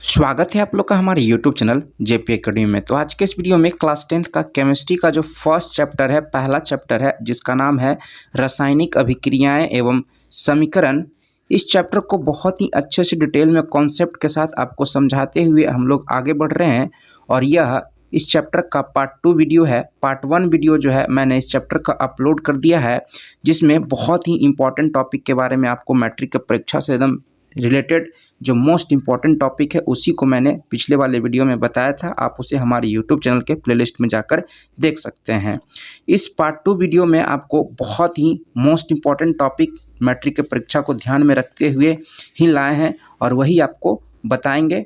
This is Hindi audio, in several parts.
स्वागत है आप लोग का हमारे YouTube चैनल जेपी एकेडमी में। तो आज के इस वीडियो में क्लास 10th का केमिस्ट्री का जो फर्स्ट चैप्टर है, पहला चैप्टर है, जिसका नाम है रासायनिक अभिक्रियाएं एवं समीकरण। इस चैप्टर को बहुत ही अच्छे से डिटेल में कॉन्सेप्ट के साथ आपको समझाते हुए हम लोग आगे बढ़ रहे हैं। और यह इस चैप्टर का पार्ट 2 वीडियो है। पार्ट 1 वीडियो जो है मैंने इस चैप्टर का अपलोड कर दिया है, जिसमें बहुत ही इंपॉर्टेंट टॉपिक के बारे में आपको मैट्रिक की परीक्षा से एकदम रिलेटेड जो मोस्ट इम्पॉर्टेंट टॉपिक है उसी को मैंने पिछले वाले वीडियो में बताया था। आप उसे हमारे यूट्यूब चैनल के प्लेलिस्ट में जाकर देख सकते हैं। इस पार्ट 2 वीडियो में आपको बहुत ही मोस्ट इम्पॉर्टेंट टॉपिक मैट्रिक की परीक्षा को ध्यान में रखते हुए ही लाए हैं और वही आपको बताएंगे।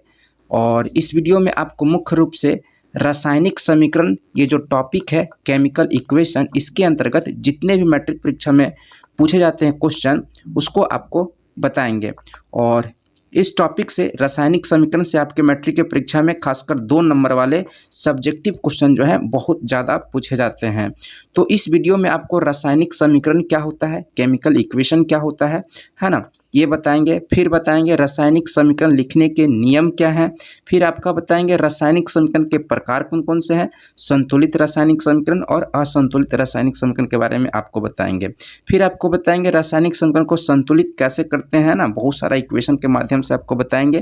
और इस वीडियो में आपको मुख्य रूप से रासायनिक समीकरण, ये जो टॉपिक है केमिकल इक्वेशन, इसके अंतर्गत जितने भी मैट्रिक परीक्षा में पूछे जाते हैं क्वेश्चन उसको आपको बताएंगे। और इस टॉपिक से रासायनिक समीकरण से आपके मैट्रिक के परीक्षा में खासकर 2 नंबर वाले सब्जेक्टिव क्वेश्चन जो है बहुत ज़्यादा पूछे जाते हैं। तो इस वीडियो में आपको रासायनिक समीकरण क्या होता है, केमिकल इक्वेशन क्या होता है ना, ये बताएंगे। फिर बताएंगे रासायनिक समीकरण लिखने के नियम क्या हैं। फिर आपका बताएंगे रासायनिक समीकरण के प्रकार कौन कौन से हैं, संतुलित रासायनिक समीकरण और असंतुलित रासायनिक समीकरण के बारे में आपको बताएंगे। फिर आपको बताएंगे रासायनिक समीकरण को संतुलित कैसे करते हैं ना, बहुत सारा इक्वेशन के माध्यम से आपको बताएंगे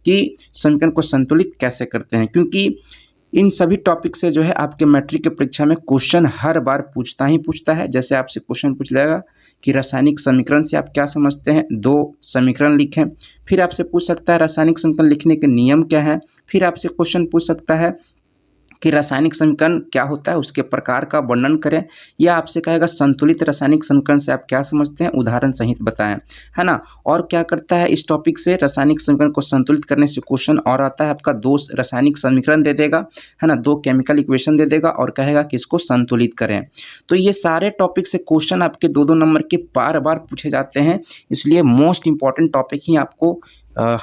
कि समीकरण को संतुलित कैसे करते हैं, क्योंकि इन सभी टॉपिक से जो है आपके मैट्रिक के परीक्षा में क्वेश्चन हर बार पूछता है। जैसे आपसे क्वेश्चन पूछ लेगा कि रासायनिक समीकरण से आप क्या समझते हैं, 2 समीकरण लिखें। फिर आपसे पूछ सकता है रासायनिक समीकरण लिखने के नियम क्या है। फिर आपसे क्वेश्चन पूछ सकता है कि रासायनिक समीकरण क्या होता है, उसके प्रकार का वर्णन करें। या आपसे कहेगा संतुलित रासायनिक समीकरण से आप क्या समझते हैं, उदाहरण सहित बताएं, है ना। और क्या करता है इस टॉपिक से, रासायनिक समीकरण को संतुलित करने से क्वेश्चन और आता है आपका 2 रासायनिक समीकरण दे देगा, है ना, 2 केमिकल इक्वेशन दे देगा और कहेगा कि इसको संतुलित करें। तो ये सारे टॉपिक से क्वेश्चन आपके 2-2 नंबर के बार बार पूछे जाते हैं, इसलिए मोस्ट इंपॉर्टेंट टॉपिक ही आपको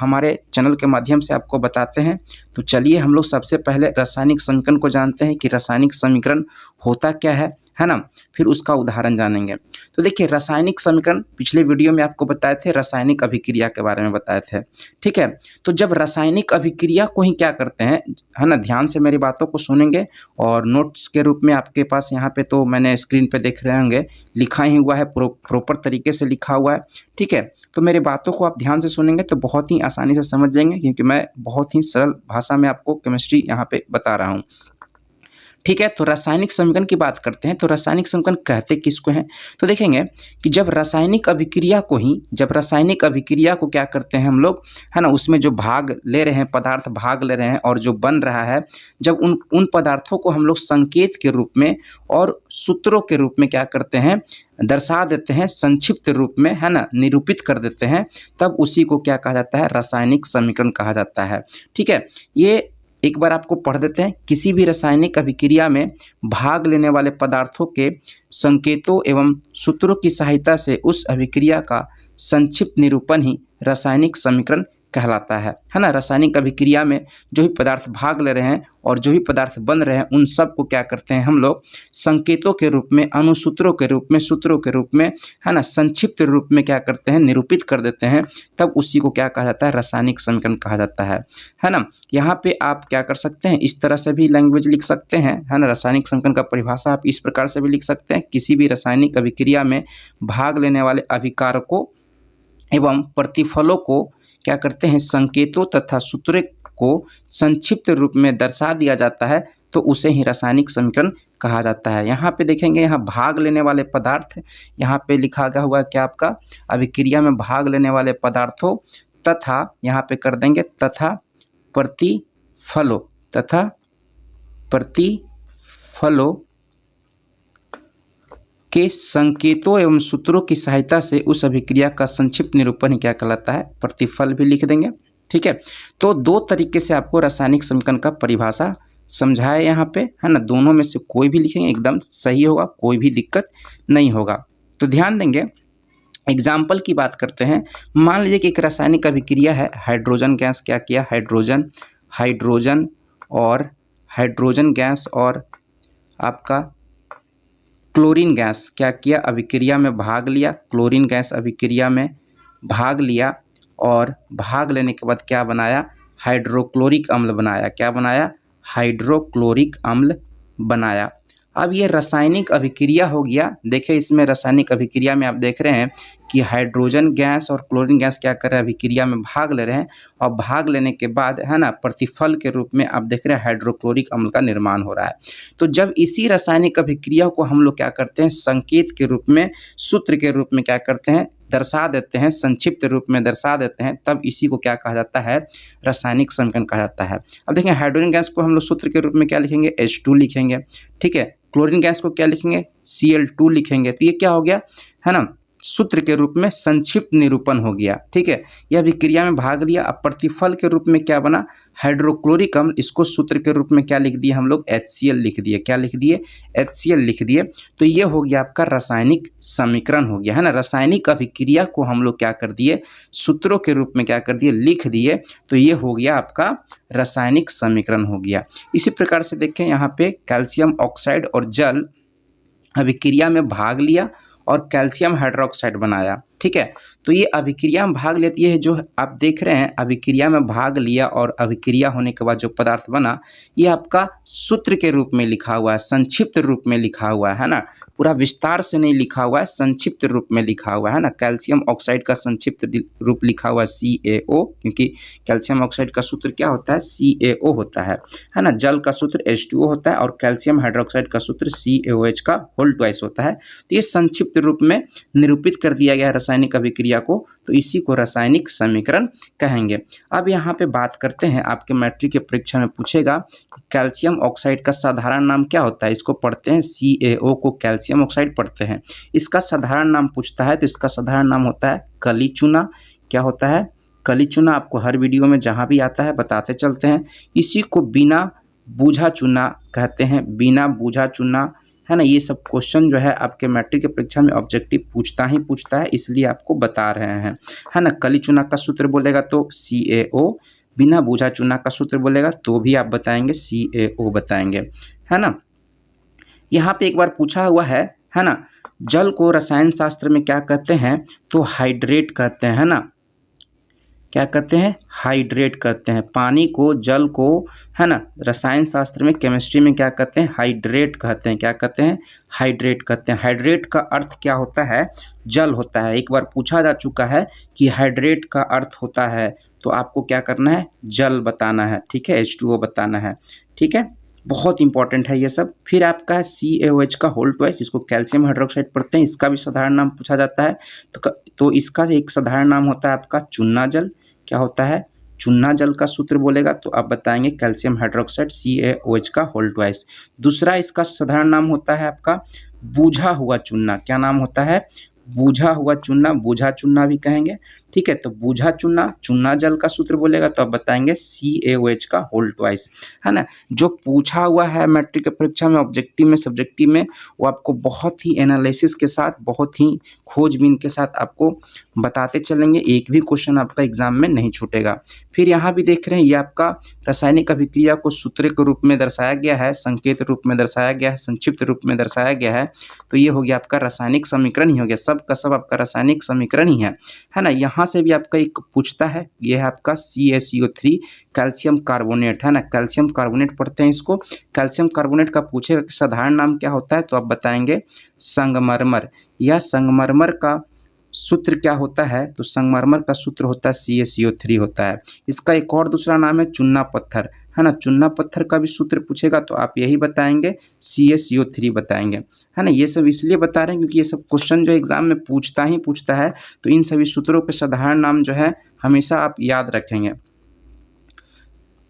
हमारे चैनल के माध्यम से आपको बताते हैं। तो चलिए हम लोग सबसे पहले रासायनिक समीकरण को जानते हैं कि रासायनिक समीकरण होता क्या है ना, फिर उसका उदाहरण जानेंगे। तो देखिए रासायनिक समीकरण पिछले वीडियो में आपको बताए थे, रासायनिक अभिक्रिया के बारे में बताए थे, ठीक है। तो जब रासायनिक अभिक्रिया को ही क्या करते हैं, है ना, ध्यान से मेरी बातों को सुनेंगे और नोट्स के रूप में आपके पास यहाँ पे तो मैंने स्क्रीन पे देख रहे होंगे लिखा ही हुआ है, प्रॉपर तरीके से लिखा हुआ है, ठीक है। तो मेरी बातों को आप ध्यान से सुनेंगे तो बहुत ही आसानी से समझ जाएंगे, क्योंकि मैं बहुत ही सरल भाषा में आपको केमिस्ट्री यहाँ पे बता रहा हूँ, ठीक है। तो रासायनिक समीकरण की बात करते हैं। तो रासायनिक समीकरण कहते किसको हैं, तो देखेंगे कि जब रासायनिक अभिक्रिया को क्या करते हैं हम लोग, है ना, उसमें जो भाग ले रहे हैं पदार्थ भाग ले रहे हैं और जो बन रहा है, जब उन पदार्थों को हम लोग संकेत के रूप में और सूत्रों के रूप में क्या करते हैं, दर्शा देते हैं, संक्षिप्त रूप में, है ना, निरूपित कर देते हैं, तब उसी को क्या कहा जाता है, रासायनिक समीकरण कहा जाता है, ठीक है। ये एक बार आपको पढ़ देते हैं। किसी भी रासायनिक अभिक्रिया में भाग लेने वाले पदार्थों के संकेतों एवं सूत्रों की सहायता से उस अभिक्रिया का संक्षिप्त निरूपण ही रासायनिक समीकरण कहलाता है ना। रासायनिक अभिक्रिया में जो भी पदार्थ भाग ले रहे हैं और जो भी पदार्थ बन रहे हैं उन सब को क्या करते हैं हम लोग संकेतों के रूप में, अनुसूत्रों के रूप में, सूत्रों के रूप में, है ना, संक्षिप्त रूप में क्या करते हैं, निरूपित कर देते हैं, तब उसी को क्या कहा जाता है, रासायनिक समीकरण कहा जाता है ना। यहाँ पे आप क्या कर सकते हैं, इस तरह से भी लैंग्वेज लिख सकते हैं, है ना। रासायनिक समीकरण का परिभाषा आप इस प्रकार से भी लिख सकते हैं, किसी भी रासायनिक अभिक्रिया में भाग लेने वाले अभिकारकों एवं प्रतिफलों को क्या करते हैं, संकेतों तथा सूत्रों को संक्षिप्त रूप में दर्शा दिया जाता है, तो उसे ही रासायनिक समीकरण कहा जाता है। यहाँ पे देखेंगे, यहाँ भाग लेने वाले पदार्थ, यहाँ पे लिखा गया हुआ है क्या आपका, अभिक्रिया में भाग लेने वाले पदार्थों तथा, यहाँ पे कर देंगे तथा प्रतिफलों के संकेतों एवं सूत्रों की सहायता से उस अभिक्रिया का संक्षिप्त निरूपण ही क्या कहलाता है, प्रतिफल भी लिख देंगे, ठीक है। तो 2 तरीके से आपको रासायनिक समीकरण का परिभाषा समझाया यहाँ पे, है ना। दोनों में से कोई भी लिखेंगे एकदम सही होगा, कोई भी दिक्कत नहीं होगा। तो ध्यान देंगे, एग्जाम्पल की बात करते हैं। मान लीजिए कि एक रासायनिक अभिक्रिया है, हाइड्रोजन गैस क्या किया, हाइड्रोजन गैस और आपका क्लोरीन गैस क्या किया, अभिक्रिया में भाग लिया, क्लोरीन गैस अभिक्रिया में भाग लिया और भाग लेने के बाद क्या बनाया, हाइड्रोक्लोरिक अम्ल बनाया। क्या बनाया? हाइड्रोक्लोरिक अम्ल बनाया। अब ये रासायनिक अभिक्रिया हो गया। देखिए इसमें रासायनिक अभिक्रिया में आप देख रहे हैं कि हाइड्रोजन गैस और क्लोरीन गैस क्या कर रहे हैं? अभिक्रिया में भाग ले रहे हैं और भाग लेने के बाद है ना, प्रतिफल के रूप में आप देख रहे हैं हाइड्रोक्लोरिक अम्ल का निर्माण हो रहा है। तो जब इसी रासायनिक अभिक्रिया को हम लोग क्या करते हैं? संकेत के रूप में, सूत्र के रूप में क्या करते हैं? दर्शा देते हैं, संक्षिप्त रूप में दर्शा देते हैं, तब इसी को क्या कहा जाता है? रासायनिक समीकरण कहा जाता है। अब देखें हाइड्रोजन गैस को हम लोग सूत्र के रूप में क्या लिखेंगे? H2 लिखेंगे। ठीक है, क्लोरीन गैस को क्या लिखेंगे? Cl2 लिखेंगे। तो ये क्या हो गया? है ना, सूत्र के रूप में संक्षिप्त निरूपण हो गया। ठीक है, यह अभिक्रिया में भाग लिया। अब प्रतिफल के रूप में क्या बना? हाइड्रोक्लोरिक अम्ल। इसको सूत्र के रूप में क्या लिख दिए हम लोग? HCl लिख दिए। क्या लिख दिए? HCl लिख दिए। तो ये हो गया आपका रासायनिक समीकरण हो गया, है ना। रासायनिक अभिक्रिया को हम लोग क्या कर दिए? सूत्रों के रूप में क्या कर दिए? लिख दिए। तो ये हो गया आपका रासायनिक समीकरण हो गया। इसी प्रकार से देखें यहाँ पे कैल्शियम ऑक्साइड और जल अभिक्रिया में भाग लिया और कैल्शियम हाइड्रोक्साइड बनाया। ठीक है, तो ये अभिक्रिया में भाग लेती है, जो आप देख रहे हैं अभिक्रिया में भाग लिया और अभिक्रिया होने के बाद जो पदार्थ बना, ये आपका सूत्र के रूप में लिखा हुआ है, संक्षिप्त रूप में लिखा हुआ है ना, पूरा विस्तार से नहीं लिखा हुआ है, संक्षिप्त रूप में लिखा हुआ है ना। कैल्शियम ऑक्साइड का संक्षिप्त रूप लिखा हुआ है CaO, क्योंकि कैल्शियम ऑक्साइड का सूत्र क्या होता है? CaO होता है ना। जल का सूत्र H2O होता है और कैल्शियम हाइड्रोक्साइड का सूत्र CaOH का होल ट्वाइस होता है। तो ये संक्षिप्त रूप में निरूपित कर दिया गया है रासायनिक अभिक्रिया को, तो इसी को रासायनिक समीकरण कहेंगे। अब यहाँ पे बात करते हैं, आपके मैट्रिक के परीक्षा में पूछेगा कैल्शियम ऑक्साइड का साधारण नाम क्या होता है? इसको पढ़ते हैं CaO को कैल्शियम ऑक्साइड पढ़ते हैं। इसका साधारण नाम पूछता है तो इसका साधारण नाम होता है कली चूना। क्या होता है? कली चूना। आपको हर वीडियो में जहाँ भी आता है बताते चलते हैं। इसी को बिना बूझा चूना कहते हैं, बिना बूझा चूना, है ना। ये सब क्वेश्चन जो है आपके मैट्रिक की परीक्षा में ऑब्जेक्टिव पूछता है, इसलिए आपको बता रहे हैं, है ना। कली चूना का सूत्र बोलेगा तो CaO, बिना बूझा चूना का सूत्र बोलेगा तो भी आप बताएंगे CaO बताएंगे, है ना। यहाँ पे एक बार पूछा हुआ है ना, जल को रसायन शास्त्र में क्या कहते हैं? तो हाइड्रेट कहते हैं, है ना। क्या कहते हैं? हाइड्रेट कहते हैं। पानी को, जल को, है ना, रसायन शास्त्र में, केमिस्ट्री में क्या कहते हैं? हाइड्रेट कहते हैं। क्या कहते हैं? हाइड्रेट कहते हैं। हाइड्रेट का अर्थ क्या होता है? जल होता है। एक बार पूछा जा चुका है कि हाइड्रेट का अर्थ होता है, तो आपको क्या करना है? जल बताना है। ठीक है, H2O बताना है। ठीक है, बहुत इंपॉर्टेंट है ये सब। फिर आपका CaOH का होल ट्वाइस, इसको कैल्शियम हाइड्रोक्साइड पढ़ते हैं, इसका भी साधारण नाम पूछा जाता है। तो इसका एक साधारण नाम होता है आपका चूना जल। क्या होता है? चूना जल का सूत्र बोलेगा तो आप बताएंगे कैल्शियम हाइड्रोक्साइड CaOH का होल ट्वाइस। दूसरा इसका साधारण नाम होता है आपका बूझा हुआ चूना। क्या नाम होता है? बूझा हुआ चूना, बूझा चूना भी कहेंगे। ठीक है, तो बूझा चूना, चूना जल का सूत्र बोलेगा तो आप बताएंगे CaOH का होल ट्वाइस, है ना। जो पूछा हुआ है मैट्रिक परीक्षा में, ऑब्जेक्टिव में, सब्जेक्टिव में, वो आपको बहुत ही एनालिसिस के साथ, बहुत ही खोजबीन के साथ आपको बताते चलेंगे। एक भी क्वेश्चन आपका एग्जाम में नहीं छूटेगा। फिर यहाँ भी देख रहे हैं, ये आपका रासायनिक अभिक्रिया को सूत्र के रूप में दर्शाया गया है, संकेत रूप में दर्शाया गया है, संक्षिप्त रूप में दर्शाया गया है। तो ये हो गया आपका रासायनिक समीकरण ही हो गया, सब का सब आपका रासायनिक समीकरण ही है ना। यहाँ से भी आपका एक पूछता है, ये है आपका CaCO3 कैल्शियम कार्बोनेट, है ना। कैल्शियम कार्बोनेट पढ़ते हैं इसको। कैल्शियम कार्बोनेट का पूछेगा कि साधारण नाम क्या होता है, तो आप बताएंगे संगमरमर। या संगमरमर का सूत्र क्या होता है? तो संगमरमर का सूत्र होता है CaCO3 होता है। इसका एक और दूसरा नाम है चूना पत्थर, है ना। चूना पत्थर का भी सूत्र पूछेगा तो आप यही बताएंगे, CaCO3 बताएंगे, है ना। ये सब इसलिए बता रहे हैं क्योंकि ये सब क्वेश्चन जो एग्जाम में पूछता है, तो इन सभी सूत्रों के साधारण नाम जो है हमेशा आप याद रखेंगे।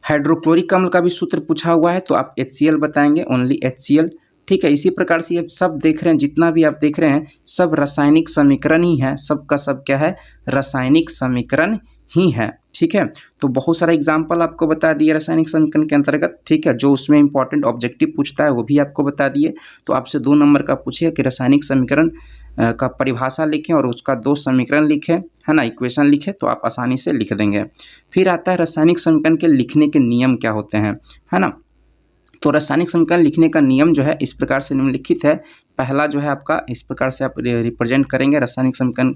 हाइड्रोक्लोरिक अम्ल का भी सूत्र पूछा हुआ है तो आप HCl बताएंगे, ओनली HCl। ठीक है, इसी प्रकार से ये सब देख रहे हैं, जितना भी आप देख रहे हैं सब रासायनिक समीकरण ही है, सब का सब क्या है? रासायनिक समीकरण ही है। ठीक है, तो बहुत सारा एग्जाम्पल आपको बता दिए रासायनिक समीकरण के अंतर्गत। ठीक है, जो उसमें इंपॉर्टेंट ऑब्जेक्टिव पूछता है वो भी आपको बता दिए। तो आपसे 2 नंबर का पूछेगा कि रासायनिक समीकरण का परिभाषा लिखें और उसका 2 समीकरण लिखें, है ना, इक्वेशन लिखें, तो आप आसानी से लिख देंगे। फिर आता है रासायनिक समीकरण के लिखने के नियम क्या होते हैं, है ना। तो रासायनिक समीकरण लिखने का नियम जो है इस प्रकार से निम्नलिखित है। पहला जो है आपका इस प्रकार से आप रिप्रेजेंट करेंगे रासायनिक समीकरण,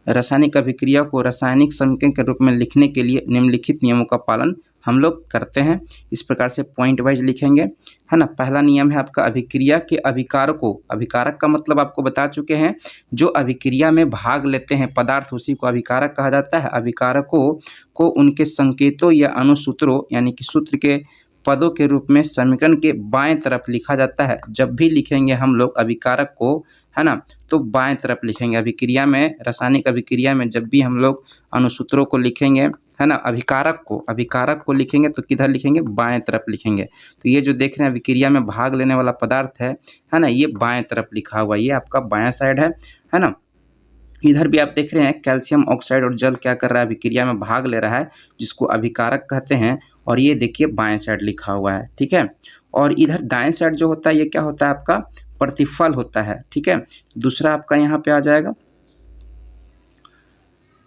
रासायनिक अभिक्रिया को रासायनिक समीकरण के रूप में लिखने के लिए निम्नलिखित नियमों का पालन हम लोग करते हैं। इस प्रकार से पॉइंट वाइज लिखेंगे, है ना। पहला नियम है आपका अभिक्रिया के अभिकारकों, अभिकारक का मतलब आपको बता चुके हैं, जो अभिक्रिया में भाग लेते हैं पदार्थ उसी को अभिकारक कहा जाता है। अभिकारकों को उनके संकेतों या अनुसूत्रों यानी कि सूत्र के पदों के रूप में समीकरण के बाएं तरफ लिखा जाता है। जब भी लिखेंगे हम लोग अभिकारक को, है ना, तो बाएं तरफ लिखेंगे। अभिक्रिया में, रासायनिक अभिक्रिया में जब भी हम लोग अनुसूत्रों को लिखेंगे, है ना, अभिकारक को लिखेंगे तो किधर लिखेंगे, बाएं तरफ लिखेंगे। तो ये जो देख रहे हैं अभिक्रिया में भाग लेने वाला पदार्थ है ना, ये बाएं तरफ लिखा हुआ, ये आपका बायां साइड है ना। इधर भी आप देख रहे हैं कैल्शियम ऑक्साइड और जल क्या कर रहा है, अभिक्रिया में भाग ले रहा है, जिसको अभिकारक कहते हैं। और ये देखिए बाएं साइड लिखा हुआ है, ठीक है। और इधर दाएं साइड जो होता है ये क्या होता है, आपका प्रतिफल होता है, ठीक है। दूसरा आपका यहाँ पे आ जाएगा,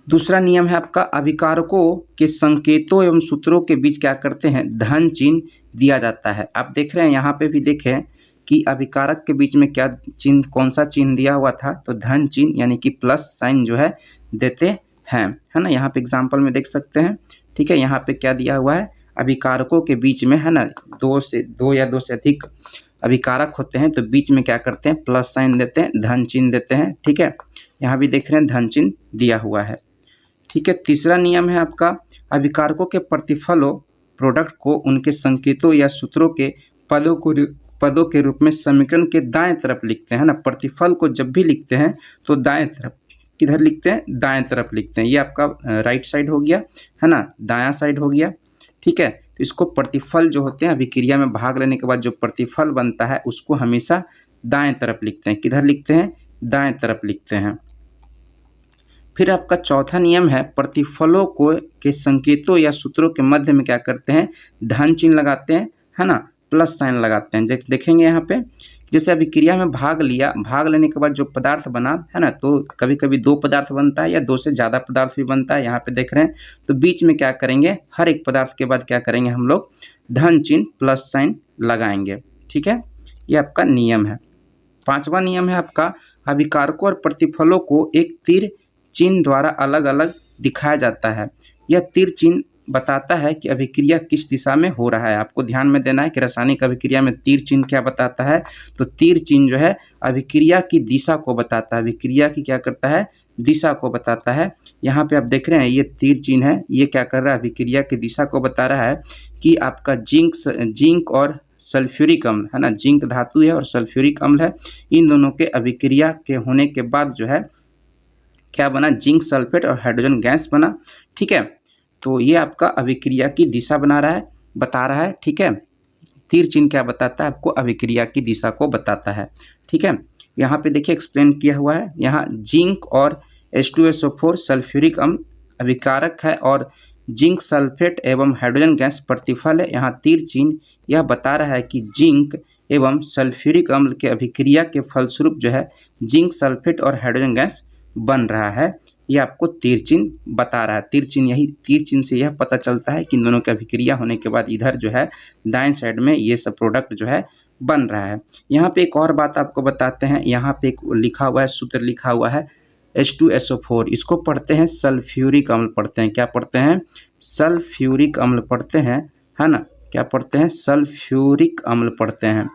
दूसरा नियम है आपका अभिकारकों के संकेतों एवं सूत्रों के बीच क्या करते हैं, धन चिन्ह दिया जाता है। आप देख रहे हैं यहाँ पे भी देखें कि अभिकारक के बीच में क्या चिन्ह, कौन सा चिन्ह दिया हुआ था, तो धन चिन्ह यानी कि प्लस साइन जो है देते हैं, है ना। यहाँ पे एग्जाम्पल में देख सकते हैं, ठीक है। यहाँ पे क्या दिया हुआ है, अभिकारकों के बीच में, है ना, दो या दो से अधिक अभिकारक होते हैं तो बीच में क्या करते हैं, प्लस साइन देते हैं, धन चिन्ह देते हैं, ठीक है। यहाँ भी देख रहे हैं धन चिन्ह दिया हुआ है, ठीक है। तीसरा नियम है आपका अभिकारकों के प्रतिफलों, प्रोडक्ट को उनके संकेतों या सूत्रों के पदों के रूप में समीकरण के दाएं तरफ लिखते हैं, है ना। प्रतिफल को जब भी लिखते हैं तो दाएं तरफ, किधर लिखते हैं, दाएं तरफ लिखते हैं। ये आपका राइट साइड हो गया, है ना, दायां साइड हो गया, ठीक है। तो इसको प्रतिफल जो होते हैं अभिक्रिया में भाग लेने के बाद जो प्रतिफल बनता है उसको हमेशा दाएं तरफ लिखते हैं। किधर लिखते हैं, दाएं तरफ लिखते हैं। फिर आपका चौथा नियम है प्रतिफलों को के संकेतों या सूत्रों के मध्य में क्या करते हैं, धन चिन्ह लगाते हैं, है ना, प्लस साइन लगाते हैं। देखेंगे यहाँ पे जैसे अभिक्रिया में भाग लिया, भाग लेने के बाद जो पदार्थ बना, है ना, तो कभी कभी दो पदार्थ बनता है या दो से ज़्यादा पदार्थ भी बनता है। यहाँ पे देख रहे हैं तो बीच में क्या करेंगे, हर एक पदार्थ के बाद क्या करेंगे हम लोग, धन चिन्ह प्लस साइन लगाएंगे, ठीक है। ये आपका नियम है। पांचवा नियम है आपका अभिकारकों और प्रतिफलों को एक तीर चिन्ह द्वारा अलग अलग दिखाया जाता है। यह तीर चिन्ह बताता है कि अभिक्रिया किस दिशा में हो रहा है। आपको ध्यान में देना है कि रासायनिक अभिक्रिया में तीर चिन्ह क्या बताता है, तो तीर चिन्ह जो है अभिक्रिया की दिशा को बताता है, अभिक्रिया की क्या करता है, दिशा को बताता है। यहाँ पे आप देख रहे हैं ये तीर चिन्ह है, ये क्या कर रहा है, अभिक्रिया की दिशा को बता रहा है कि आपका जिंक और सल्फ्यूरिक अम्ल, है ना, जिंक धातु है और सल्फ्यूरिक अम्ल है, इन दोनों के अभिक्रिया के होने के बाद जो है क्या बना, जिंक सल्फेट और हाइड्रोजन गैस बना, ठीक है। तो ये आपका अभिक्रिया की दिशा बता रहा है, ठीक है। तीर चिन्ह क्या बताता है आपको, अभिक्रिया की दिशा को बताता है, ठीक है। यहाँ पे देखिए एक्सप्लेन किया हुआ है, यहाँ जिंक और H2SO4 सल्फ्यूरिक अम्ल अभिकारक है और जिंक सल्फेट एवं हाइड्रोजन गैस प्रतिफल है। यहाँ तीर चिन्ह यह बता रहा है कि जिंक एवं सल्फ्यूरिक अम्ल के अभिक्रिया के फलस्वरूप जो है जिंक सल्फेट और हाइड्रोजन गैस बन रहा है। ये आपको तीर चिन्ह बता रहा है। तीर चिन्ह से यह पता चलता है कि इन दोनों की अभिक्रिया होने के बाद इधर जो है दाएं साइड में ये सब प्रोडक्ट जो है बन रहा है। यहाँ पे एक और बात आपको बताते हैं, यहाँ पे एक लिखा हुआ है, सूत्र लिखा हुआ है H2SO4, इसको पढ़ते हैं सल्फ्यूरिक अम्ल पढ़ते हैं। क्या पढ़ते हैं, सल्फ्यूरिक अम्ल पढ़ते हैं, है ना, क्या पढ़ते हैं, सल्फ्यूरिक अम्ल पढ़ते हैं।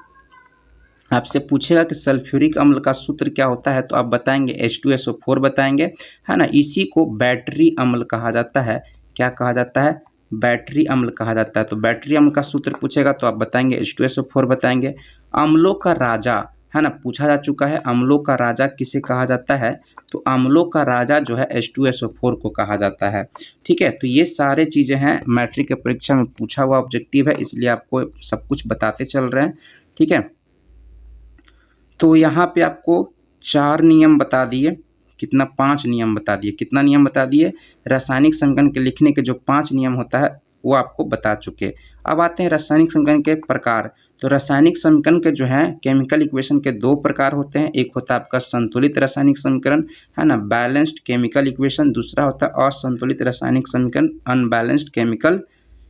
आपसे पूछेगा कि सल्फ्यूरिक अम्ल का सूत्र क्या होता है तो आप बताएंगे H2SO4 बताएंगे, है ना। इसी को बैटरी अम्ल कहा जाता है। क्या कहा जाता है, बैटरी अम्ल कहा जाता है। तो बैटरी अम्ल का सूत्र पूछेगा तो आप बताएंगे H2SO4 बताएंगे। अम्लों का राजा, है ना, पूछा जा चुका है, अम्लों का राजा किसे कहा जाता है, तो अम्लों का राजा जो है H2SO4 को कहा जाता है, ठीक है। तो ये सारे चीज़ें हैं, मैट्रिक के परीक्षा में पूछा हुआ ऑब्जेक्टिव है, इसलिए आपको सब कुछ बताते चल रहे हैं, ठीक है। तो यहाँ पे आपको 4 नियम बता दिए, कितना, 5 नियम बता दिए। कितना नियम बता दिए, रासायनिक समीकरण के लिखने के जो 5 नियम होता है वो आपको बता चुके। अब आते हैं रासायनिक समीकरण के प्रकार। तो रासायनिक समीकरण के जो है केमिकल इक्वेशन के 2 प्रकार होते हैं। एक होता है आपका संतुलित रासायनिक समीकरण, है ना, बैलेंस्ड केमिकल इक्वेशन। दूसरा होता है असंतुलित रासायनिक समीकरण, अनबैलेंस्ड केमिकल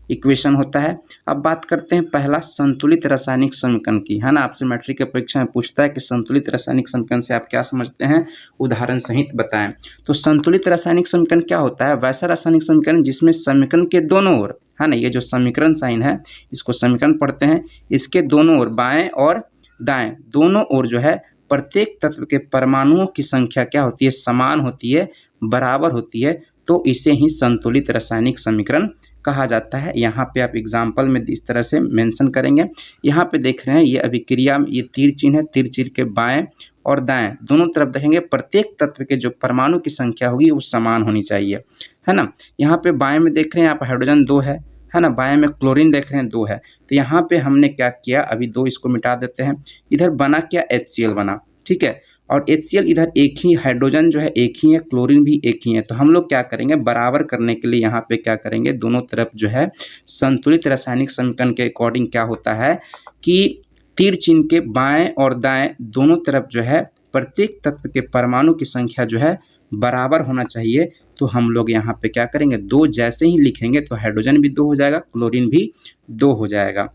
इक्वेशन होता है। अब बात करते हैं पहला संतुलित रासायनिक समीकरण की, है ना। आपसे मैट्रिक के परीक्षा में पूछता है कि संतुलित रासायनिक समीकरण से आप क्या समझते हैं, उदाहरण सहित बताएं। तो संतुलित रासायनिक समीकरण क्या होता है, वैसा रासायनिक समीकरण जिसमें समीकरण के दोनों ओर, है ना, ये जो समीकरण साइन है इसको समीकरण पढ़ते हैं। इसके दोनों ओर बाएं और दाएं दोनों ओर जो है प्रत्येक तत्व के परमाणुओं की संख्या क्या होती है, समान होती है, बराबर होती है, तो इसे ही संतुलित रासायनिक समीकरण कहा जाता है। यहाँ पे आप एग्जाम्पल में इस तरह से मेंशन करेंगे। यहाँ पे देख रहे हैं ये अभिक्रिया, ये तीर चिन्ह है, तीर चिन्ह के बाएं और दाएं दोनों तरफ देखेंगे प्रत्येक तत्व के जो परमाणु की संख्या होगी वो समान होनी चाहिए, है ना। यहाँ पे बाएं में देख रहे हैं आप हाइड्रोजन 2 है ना, बाएं में क्लोरीन देख रहे हैं 2 है। तो यहाँ पे हमने क्या किया, अभी 2 इसको मिटा देते हैं। इधर बना क्या, HCl बना, ठीक है। और HCl इधर एक ही, हाइड्रोजन जो है एक ही है, क्लोरीन भी एक ही है। तो हम लोग क्या करेंगे, बराबर करने के लिए यहाँ पे क्या करेंगे, दोनों तरफ जो है संतुलित रासायनिक समीकरण के अकॉर्डिंग क्या होता है कि तीर चिन्ह के बाएं और दाएं दोनों तरफ जो है प्रत्येक तत्व के परमाणु की संख्या जो है बराबर होना चाहिए। तो हम लोग यहाँ पे क्या करेंगे, 2 जैसे ही लिखेंगे तो हाइड्रोजन भी 2 हो जाएगा, क्लोरीन भी 2 हो जाएगा,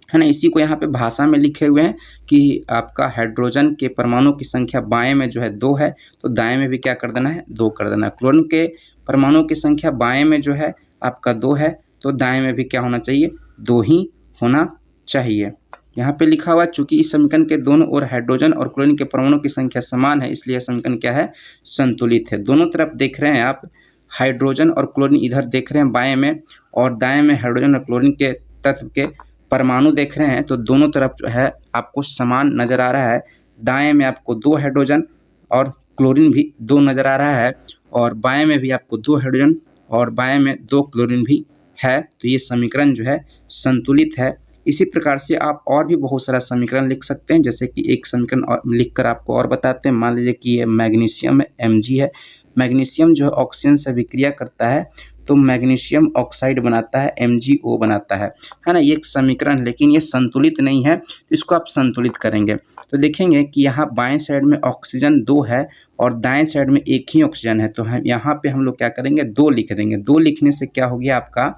है ना। इसी को यहाँ पे भाषा में लिखे हुए हैं कि आपका हाइड्रोजन के परमाणु की संख्या बाएं में जो है 2 है, तो दाएं में भी क्या कर देना है, 2 कर देना है। क्लोरीन के परमाणु की संख्या बाएं में जो है आपका 2 है, तो दाएं में भी क्या होना चाहिए, 2 ही होना चाहिए। यहाँ पे लिखा हुआ है चूंकि इस समीकरण के दोनों ओर हाइड्रोजन और क्लोरीन के परमाणु की संख्या समान है, इसलिए समीकरण क्या है, संतुलित है। दोनों तरफ देख रहे हैं आप, हाइड्रोजन और क्लोरीन इधर देख रहे हैं बाएं में, और दाएं में हाइड्रोजन और क्लोरीन के तत्व के परमाणु देख रहे हैं, तो दोनों तरफ जो है आपको समान नजर आ रहा है। दाएं में आपको 2 हाइड्रोजन और क्लोरीन भी 2 नजर आ रहा है, और बाएं में भी आपको 2 हाइड्रोजन और बाएं में 2 क्लोरीन भी है। तो ये समीकरण जो है संतुलित है। इसी प्रकार से आप और भी बहुत सारा समीकरण लिख सकते हैं, जैसे कि एक समीकरण और लिखकर आपको और बताते हैं। मान लीजिए कि ये मैग्नीशियम Mg है, मैग्नीशियम जो है ऑक्सीजन से विक्रिया करता है तो मैग्नीशियम ऑक्साइड बनाता है, MgO बनाता है ना। ये एक समीकरण, लेकिन ये संतुलित नहीं है, तो इसको आप संतुलित करेंगे तो देखेंगे कि यहाँ बाएं साइड में ऑक्सीजन 2 है और दाएं साइड में एक ही ऑक्सीजन है। तो हम यहाँ पे हम लोग क्या करेंगे, 2 लिख देंगे। 2 लिखने से क्या हो गया, आपका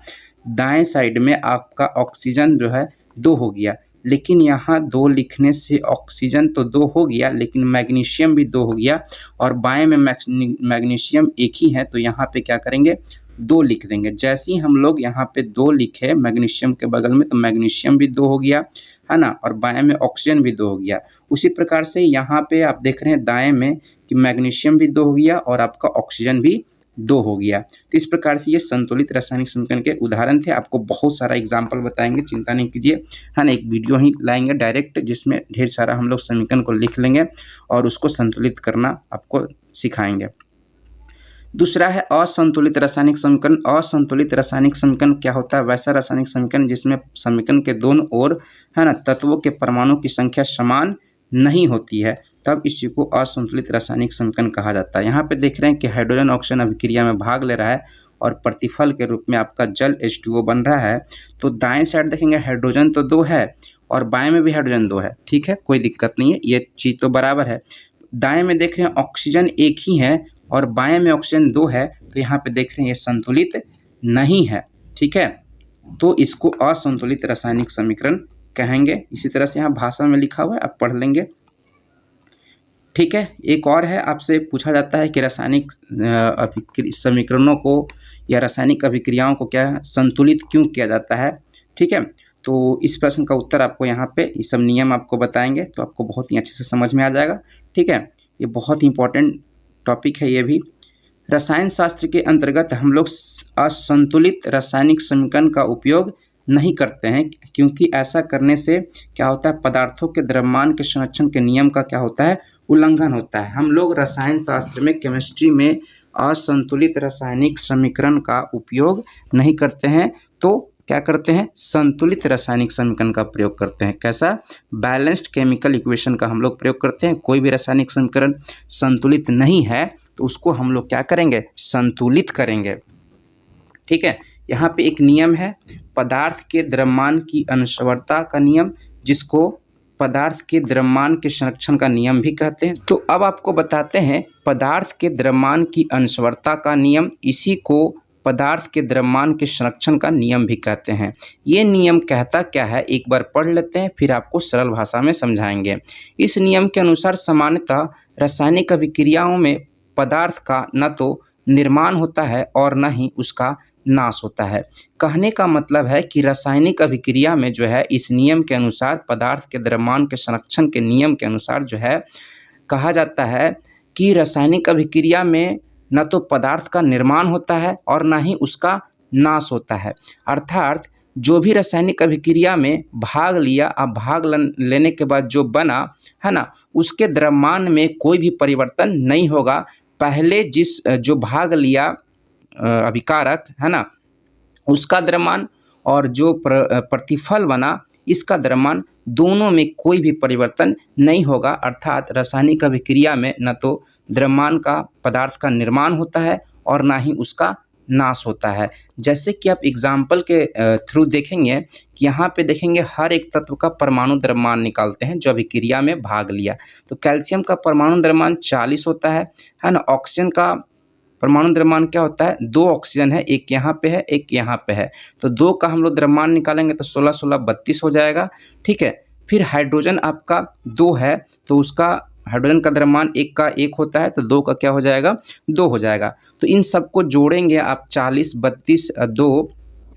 दाएं साइड में आपका ऑक्सीजन जो है 2 हो गया, लेकिन यहाँ 2 लिखने से ऑक्सीजन तो 2 हो गया, लेकिन मैग्नीशियम भी 2 हो गया, और बाएं में मैग्नीशियम एक ही है, तो यहाँ पे क्या करेंगे, 2 लिख देंगे। जैसे ही हम लोग यहाँ पे 2 लिखे मैग्नीशियम के बगल में, तो मैग्नीशियम भी 2 हो गया, है ना, और बाएं में ऑक्सीजन भी 2 हो गया। उसी प्रकार से यहाँ पे आप देख रहे हैं दाएं में कि मैग्नीशियम भी 2 हो गया और आपका ऑक्सीजन भी 2 हो गया। तो इस प्रकार से ये संतुलित रासायनिक समीकरण के उदाहरण थे। आपको बहुत सारा एग्जाम्पल बताएंगे, चिंता नहीं कीजिए, है ना। एक वीडियो ही लाएंगे डायरेक्ट, जिसमें ढेर सारा हम लोग समीकरण को लिख लेंगे और उसको संतुलित करना आपको सिखाएंगे। दूसरा है असंतुलित रासायनिक समीकरण। असंतुलित रासायनिक समीकरण क्या होता है, वैसा रासायनिक समीकरण जिसमें समीकरण के दोनों ओर, है ना, तत्वों के परमाणु की संख्या समान नहीं होती है, तब इसी को असंतुलित रासायनिक समीकरण कहा जाता है। यहाँ पे देख रहे हैं कि हाइड्रोजन ऑक्सीजन अभिक्रिया में भाग ले रहा है और प्रतिफल के रूप में आपका जल H2O बन रहा है। तो दाएं साइड देखेंगे हाइड्रोजन तो 2 है और बाएं में भी हाइड्रोजन 2 है, ठीक है, कोई दिक्कत नहीं है, ये चीज़ तो बराबर है। दाएं में देख रहे हैं ऑक्सीजन एक ही है और बाएं में ऑक्सीजन 2 है, तो यहाँ पे देख रहे हैं ये संतुलित नहीं है, ठीक है। तो इसको असंतुलित रासायनिक समीकरण कहेंगे। इसी तरह से यहाँ भाषा में लिखा हुआ है, आप पढ़ लेंगे, ठीक है। एक और है, आपसे पूछा जाता है कि रासायनिक समीकरणों को या रासायनिक अभिक्रियाओं को क्या संतुलित क्यों किया जाता है, ठीक है। तो इस प्रश्न का उत्तर आपको यहाँ पे ये सब नियम आपको बताएंगे, तो आपको बहुत ही अच्छे से समझ में आ जाएगा, ठीक है। ये बहुत ही इंपॉर्टेंट टॉपिक है ये भी। रसायन शास्त्र के अंतर्गत हम लोग असंतुलित रासायनिक समीकरण का उपयोग नहीं करते हैं, क्योंकि ऐसा करने से क्या होता है, पदार्थों के द्रव्यमान के संरक्षण के नियम का क्या होता है, उल्लंघन होता है। हम लोग रसायन शास्त्र में, केमिस्ट्री में असंतुलित रासायनिक समीकरण का उपयोग नहीं करते हैं, तो क्या करते हैं, संतुलित रासायनिक समीकरण का प्रयोग करते हैं। कैसा, बैलेंस्ड केमिकल इक्वेशन का हम लोग प्रयोग करते हैं। कोई भी रासायनिक समीकरण संतुलित नहीं है तो उसको हम लोग क्या करेंगे, संतुलित करेंगे, ठीक है। यहाँ पे एक नियम है पदार्थ के द्रव्यमान की अनस्वरता का नियम, जिसको पदार्थ के द्रव्यमान के संरक्षण का नियम भी कहते हैं। तो अब आपको बताते हैं पदार्थ के द्रव्यमान की अनस्वरता का नियम, इसी को पदार्थ के द्रव्यमान के संरक्षण का नियम भी कहते हैं। ये नियम कहता क्या है, एक बार पढ़ लेते हैं, फिर आपको सरल भाषा में समझाएंगे। इस नियम के अनुसार सामान्यतः रासायनिक अभिक्रियाओं में पदार्थ का न तो निर्माण होता है और न ही उसका नाश होता है। कहने का मतलब है कि रासायनिक अभिक्रिया में जो है इस नियम के अनुसार पदार्थ के द्रव्यमान के संरक्षण के नियम के अनुसार जो है कहा जाता है कि रासायनिक अभिक्रिया में न तो पदार्थ का निर्माण होता है और ना ही उसका नाश होता है। अर्थात जो भी रासायनिक अभिक्रिया में भाग लिया, अब भाग लेने के बाद जो बना है ना, उसके द्रव्यमान में कोई भी परिवर्तन नहीं होगा। पहले जो भाग लिया अभिकारक है ना, उसका द्रव्यमान और जो प्रतिफल बना इसका द्रव्यमान, दोनों में कोई भी परिवर्तन नहीं होगा। अर्थात रासायनिक अभिक्रिया में न तो द्रव्यमान का पदार्थ का निर्माण होता है और ना ही उसका नाश होता है। जैसे कि आप एग्जाम्पल के थ्रू देखेंगे कि यहाँ पे देखेंगे हर एक तत्व का परमाणु द्रव्यमान निकालते हैं जो अभिक्रिया में भाग लिया। तो कैल्शियम का परमाणु द्रव्यमान 40 होता है ना। ऑक्सीजन का परमाणु द्रव्यमान क्या होता है, 2 ऑक्सीजन है, एक यहाँ पे है एक यहाँ पे है, तो 2 का हम लोग द्रव्यमान निकालेंगे तो 16 16 32 हो जाएगा। ठीक है, फिर हाइड्रोजन आपका 2 है तो उसका हाइड्रोजन का द्रव्यमान 1 का 1 होता है तो 2 का क्या हो जाएगा, 2 हो जाएगा। तो इन सबको जोड़ेंगे आप 40 32 2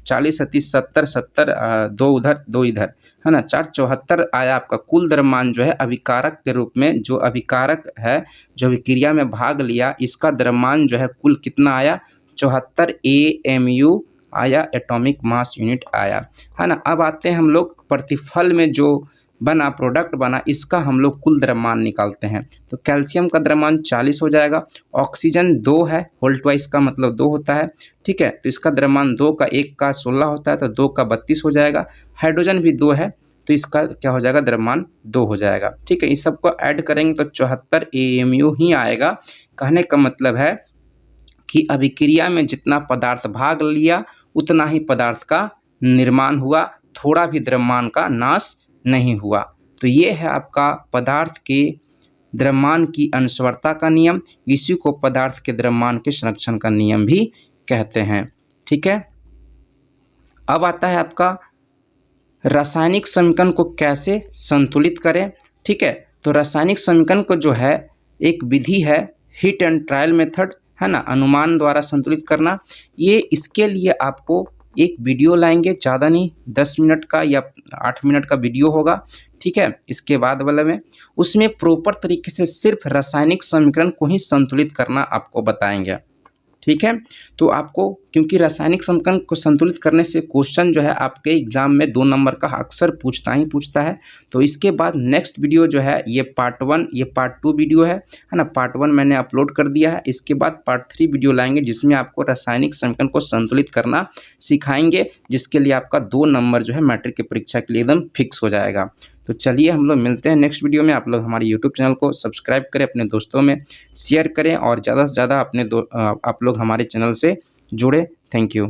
40 37 70 70 2 उधर 2 इधर है ना, 4 74 आया आपका कुल द्रव्यमान जो है अभिकारक के रूप में। जो अभिकारक है जो अभिक्रिया में भाग लिया इसका द्रव्यमान जो है कुल कितना आया, 74 AMU आया, एटॉमिक मास यूनिट आया है ना। अब आते हैं हम लोग प्रतिफल में जो बना प्रोडक्ट बना इसका हम लोग कुल द्रव्यमान निकालते हैं। तो कैल्शियम का द्रव्यमान 40 हो जाएगा, ऑक्सीजन 2 है, होल्ट वाइज का मतलब 2 होता है। ठीक है, तो इसका द्रव्यमान 2 का 1 का 16 होता है तो 2 का 32 हो जाएगा। हाइड्रोजन भी 2 है तो इसका क्या हो जाएगा, द्रव्यमान 2 हो जाएगा। ठीक है, इस सबको ऐड करेंगे तो 74 AMU ही आएगा। कहने का मतलब है कि अभिक्रिया में जितना पदार्थ भाग लिया उतना ही पदार्थ का निर्माण हुआ, थोड़ा भी द्रव्यमान का नाश नहीं हुआ। तो ये है आपका पदार्थ के द्रव्यमान की अनस्वरता का नियम। इसी को पदार्थ के द्रव्यमान के संरक्षण का नियम भी कहते हैं। ठीक है, अब आता है आपका रासायनिक समीकरण को कैसे संतुलित करें। ठीक है, तो रासायनिक समीकरण को जो है एक विधि है हिट एंड ट्रायल मेथड है ना, अनुमान द्वारा संतुलित करना। ये इसके लिए आपको एक वीडियो लाएंगे, ज़्यादा नहीं 10 मिनट का या 8 मिनट का वीडियो होगा। ठीक है, इसके बाद वाले में उसमें प्रॉपर तरीके से सिर्फ रासायनिक समीकरण को ही संतुलित करना आपको बताएंगे। ठीक है, तो आपको क्योंकि रासायनिक समीकरण को संतुलित करने से क्वेश्चन जो है आपके एग्जाम में 2 नंबर का अक्सर पूछता है। तो इसके बाद नेक्स्ट वीडियो जो है ये पार्ट 1 ये पार्ट 2 वीडियो है ना। पार्ट 1 मैंने अपलोड कर दिया है, इसके बाद पार्ट 3 वीडियो लाएंगे जिसमें आपको रासायनिक समीकरण को संतुलित करना सिखाएंगे, जिसके लिए आपका 2 नंबर जो है मैट्रिक की परीक्षा के लिए एकदम फिक्स हो जाएगा। तो चलिए हम लोग मिलते हैं नेक्स्ट वीडियो में। आप लोग हमारे यूट्यूब चैनल को सब्सक्राइब करें, अपने दोस्तों में शेयर करें और ज़्यादा से ज़्यादा आप लोग हमारे चैनल से जुड़े। Thank you.